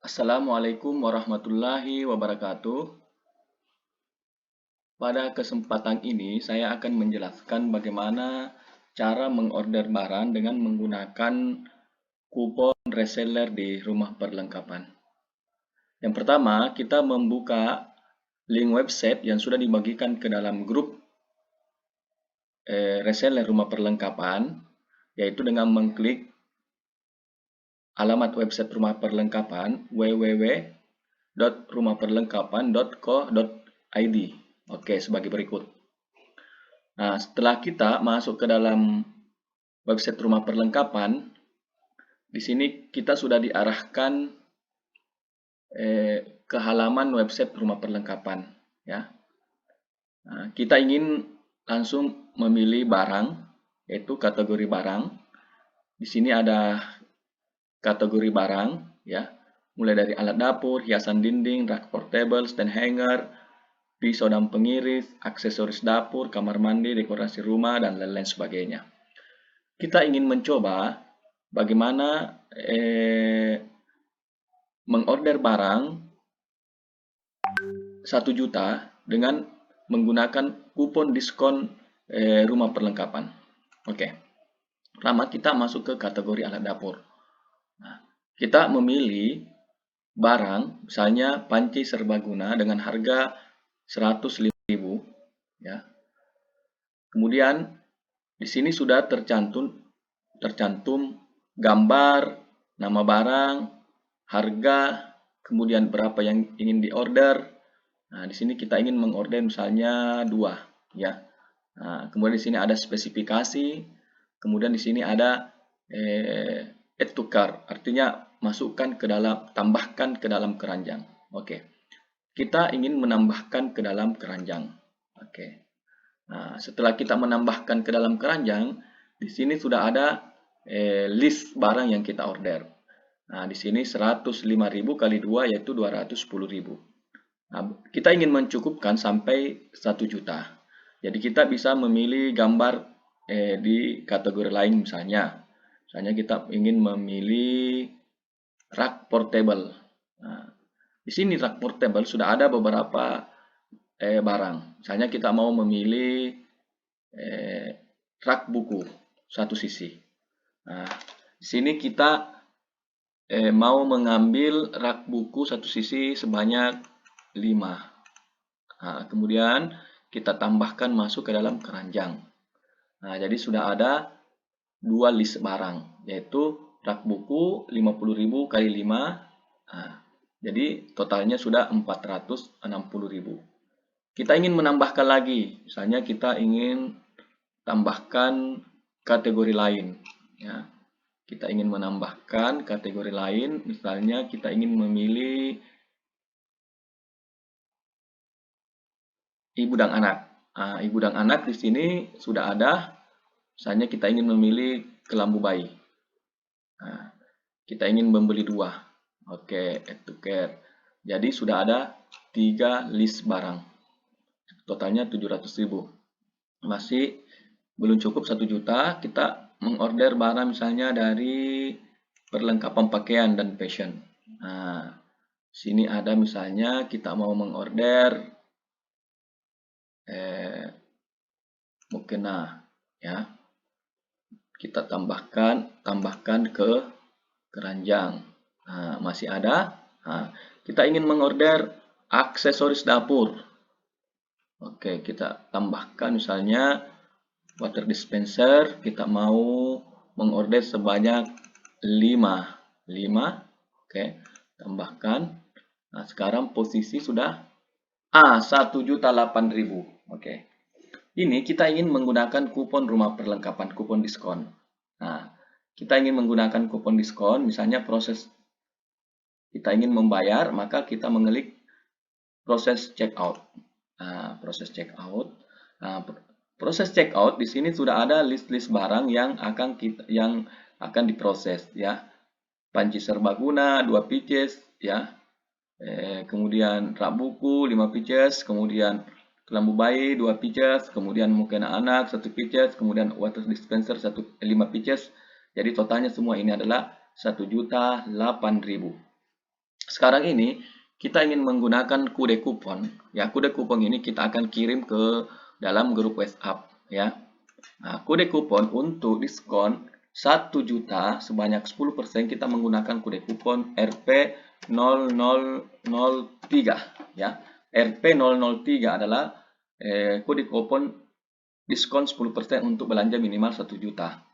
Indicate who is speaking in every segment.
Speaker 1: Assalamualaikum warahmatullahi wabarakatuh. Pada kesempatan ini, saya akan menjelaskan bagaimana cara mengorder barang dengan menggunakan kupon reseller di rumah perlengkapan. Yang pertama, kita membuka link website yang sudah dibagikan ke dalam grup reseller rumah perlengkapan, yaitu dengan mengklik alamat website rumah perlengkapan www.rumahperlengkapan.co.id. Oke, sebagai berikut. Nah, setelah kita masuk ke dalam website rumah perlengkapan, di sini kita sudah diarahkan ke halaman website rumah perlengkapan, ya. Nah, kita ingin langsung memilih barang, yaitu kategori barang. Di sini ada kategori barang, ya, mulai dari alat dapur, hiasan dinding, rak portable, stand hanger, pisau dan pengiris, aksesoris dapur, kamar mandi, dekorasi rumah, dan lain-lain sebagainya. Kita ingin mencoba bagaimana mengorder barang 1 juta dengan menggunakan kupon diskon rumah perlengkapan. Oke. Pertama, kita masuk ke kategori alat dapur. Nah, kita memilih barang, misalnya panci serbaguna dengan harga 105.000, ya. Kemudian di sini sudah tercantum gambar, nama barang, harga, kemudian berapa yang ingin diorder. Nah, di sini kita ingin mengorder misalnya 2, ya. Nah, kemudian di sini ada spesifikasi, kemudian di sini ada add to cart, artinya masukkan ke dalam, tambahkan ke dalam keranjang. Oke. Kita ingin menambahkan ke dalam keranjang. Oke. Nah, setelah kita menambahkan ke dalam keranjang, di sini sudah ada list barang yang kita order. Nah, di sini 105.000 kali 2 yaitu 210.000. Nah, kita ingin mencukupkan sampai 1 juta. Jadi kita bisa memilih gambar di kategori lain misalnya. Misalnya kita ingin memilih rak portable. Nah, di sini rak portable sudah ada beberapa barang. Misalnya kita mau memilih rak buku satu sisi. Nah, di sini kita mau mengambil rak buku satu sisi sebanyak 5. Nah, kemudian kita tambahkan masuk ke dalam keranjang. Nah, jadi sudah ada 2 list barang, yaitu rak buku 50.000 kali 5. Nah, jadi totalnya sudah 460.000. Kita ingin menambahkan lagi, misalnya kita ingin tambahkan kategori lain, ya. Kita ingin menambahkan kategori lain, misalnya kita ingin memilih ibu dan anak. Nah, ibu dan anak di sini sudah ada, misalnya kita ingin memilih kelambu bayi. Nah, kita ingin membeli 2. Oke, add to cart. Jadi sudah ada 3 list barang. Totalnya 700.000. Masih belum cukup 1 juta, kita mengorder barang misalnya dari perlengkapan pakaian dan fashion. Nah, sini ada misalnya kita mau mengorder mukena, ya. Kita tambahkan ke keranjang. Nah, masih ada. Nah, kita ingin mengorder aksesoris dapur. Oke, kita tambahkan misalnya water dispenser, kita mau mengorder sebanyak 5. Oke, tambahkan. Nah, sekarang posisi sudah 1.008.000. Oke. Ini kita ingin menggunakan kupon rumah perlengkapan, kupon diskon. Nah, kita ingin menggunakan kupon diskon, misalnya proses kita ingin membayar, maka kita mengklik proses checkout. Nah, proses checkout. Nah, proses checkout di sini sudah ada list-list barang yang akan diproses, ya. Panci serbaguna 2 pieces, ya. Kemudian rak buku 5 pieces, kemudian kelambu bayi 2 pieces, kemudian mukena anak 1 pieces, kemudian water dispenser 5 pieces. Jadi totalnya semua ini adalah 1.008.000. Sekarang ini kita ingin menggunakan kode kupon. Ya, kode kupon ini kita akan kirim ke dalam grup WhatsApp ya. Nah, kode kupon untuk diskon 1 juta sebanyak 10% kita menggunakan kode kupon RP0003 ya. RP003 adalah kode kupon diskon 10% untuk belanja minimal 1 juta.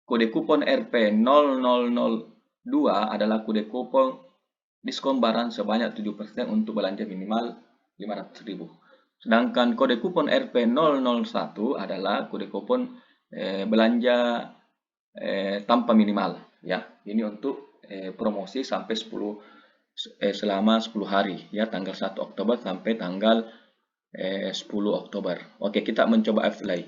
Speaker 1: Kode kupon RP0002 adalah kode kupon diskon barang sebanyak 7% untuk belanja minimal 500.000. Sedangkan kode kupon RP001 adalah kode kupon belanja tanpa minimal ya. Ini untuk promosi sampai selama 10 hari ya, tanggal 1 Oktober sampai tanggal 10 Oktober. Oke, kita mencoba apply.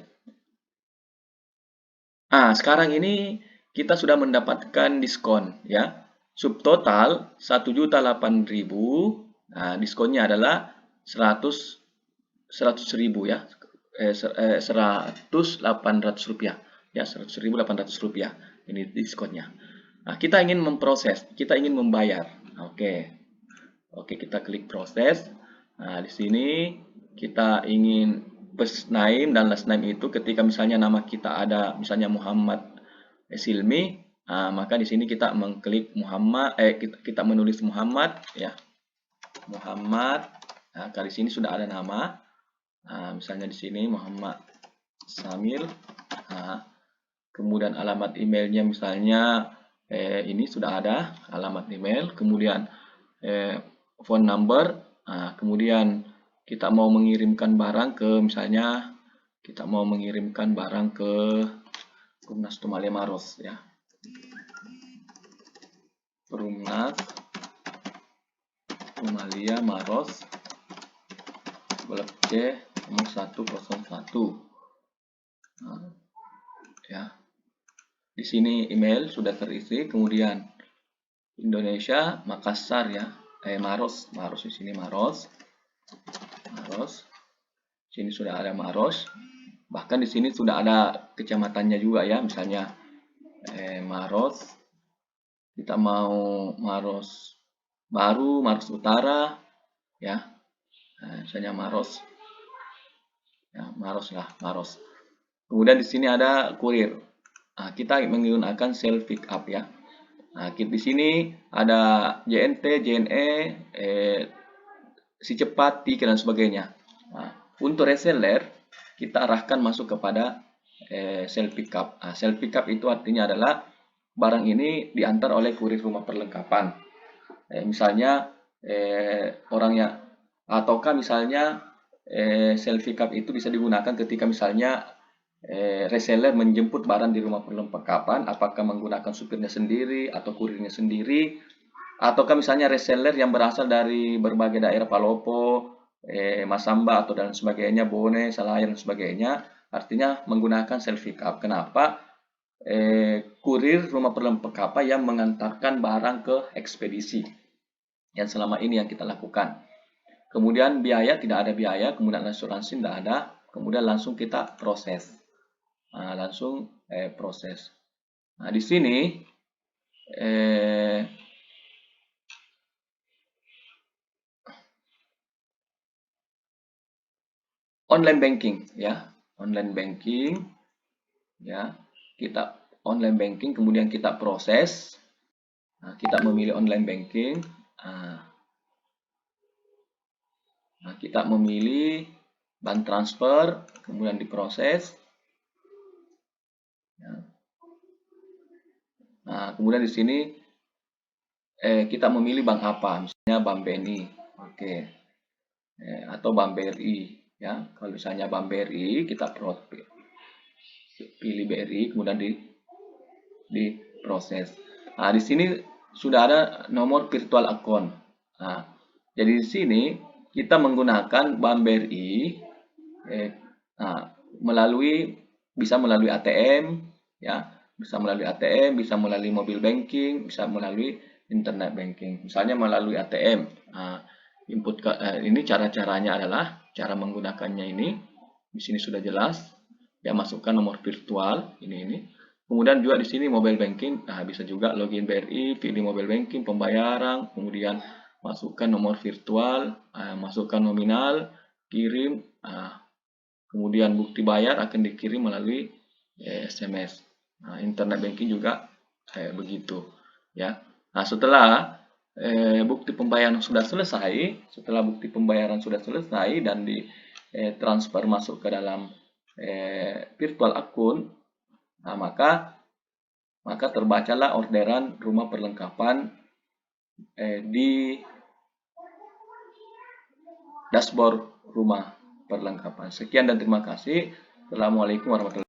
Speaker 1: Sekarang ini kita sudah mendapatkan diskon ya. Subtotal 1.008.000. Nah, diskonnya adalah 100.000 ya. 100.800 rupiah ya, 100.800 rupiah ini diskonnya. Nah, kita ingin memproses, kita ingin membayar. Oke, kita klik proses. Nah, di sini kita ingin first name dan last name itu ketika misalnya nama kita ada misalnya Muhammad Silmi, maka di sini kita mengklik Muhammad, kita menulis Muhammad ya, Muhammad. Nah, di sini sudah ada nama. Misalnya di sini Muhammad Samir. Kemudian alamat emailnya misalnya ini sudah ada alamat email. Kemudian phone number. Kemudian kita mau mengirimkan barang ke misalnya kita mau mengirimkan barang ke Perumnas Tumalia Maros ya. Perumnas Tumalia Maros Blok C nomor 101. Ya. Di sini email sudah terisi, kemudian Indonesia Makassar ya. Maros di sini Maros. Sini sudah ada Maros. Bahkan di sini sudah ada kecamatannya juga ya, misalnya Maros. Kita mau Maros Baru, Maros Utara ya. Misalnya Maros. Ya, Maros. Kemudian di sini ada kurir. Kita menggunakan self pick up ya. Di sini ada JNT, JNE, si cepat, TIK dan sebagainya. Untuk reseller kita arahkan masuk kepada self pick up. Self pick up itu artinya adalah barang ini diantar oleh kurir rumah perlengkapan. Misalnya orangnya, ataukah misalnya self pick up itu bisa digunakan ketika misalnya reseller menjemput barang di rumah perlengkapan, apakah menggunakan supirnya sendiri atau kurirnya sendiri, ataukah misalnya reseller yang berasal dari berbagai daerah Palopo, Masamba atau dan sebagainya, Bone, Selayar dan sebagainya, artinya menggunakan self pick up. Kenapa? Kurir rumah perlengkapan yang mengantarkan barang ke ekspedisi. Yang selama ini yang kita lakukan. Kemudian biaya tidak ada biaya, kemudian asuransi tidak ada, kemudian langsung kita proses. Proses. Di sini online banking ya, online banking ya, kita online banking kemudian kita proses. Kita memilih online banking. Kita memilih bank transfer, kemudian diproses. Kemudian di sini kita memilih bank apa, misalnya Bank BNI, atau Bank BRI ya. Kalau misalnya Bank BRI kita pilih BRI, kemudian diproses. Di sini sudah ada nomor virtual account. Jadi di sini kita menggunakan Bank BRI bisa melalui ATM ya, bisa melalui mobil banking, bisa melalui internet banking. Misalnya melalui ATM, ini cara-caranya adalah cara menggunakannya ini. Di sini sudah jelas ya, masukkan nomor virtual ini. Kemudian juga di sini mobile banking, nah bisa juga login BRI, pilih mobile banking, pembayaran, kemudian masukkan nomor virtual, masukkan nominal, kirim, kemudian bukti bayar akan dikirim melalui SMS. Nah, internet banking juga begitu, ya. Nah, setelah bukti pembayaran sudah selesai, dan di transfer masuk ke dalam virtual akun, nah, maka terbacalah orderan rumah perlengkapan di dashboard rumah perlengkapan. Sekian dan terima kasih. Assalamualaikum warahmatullahi wabarakatuh.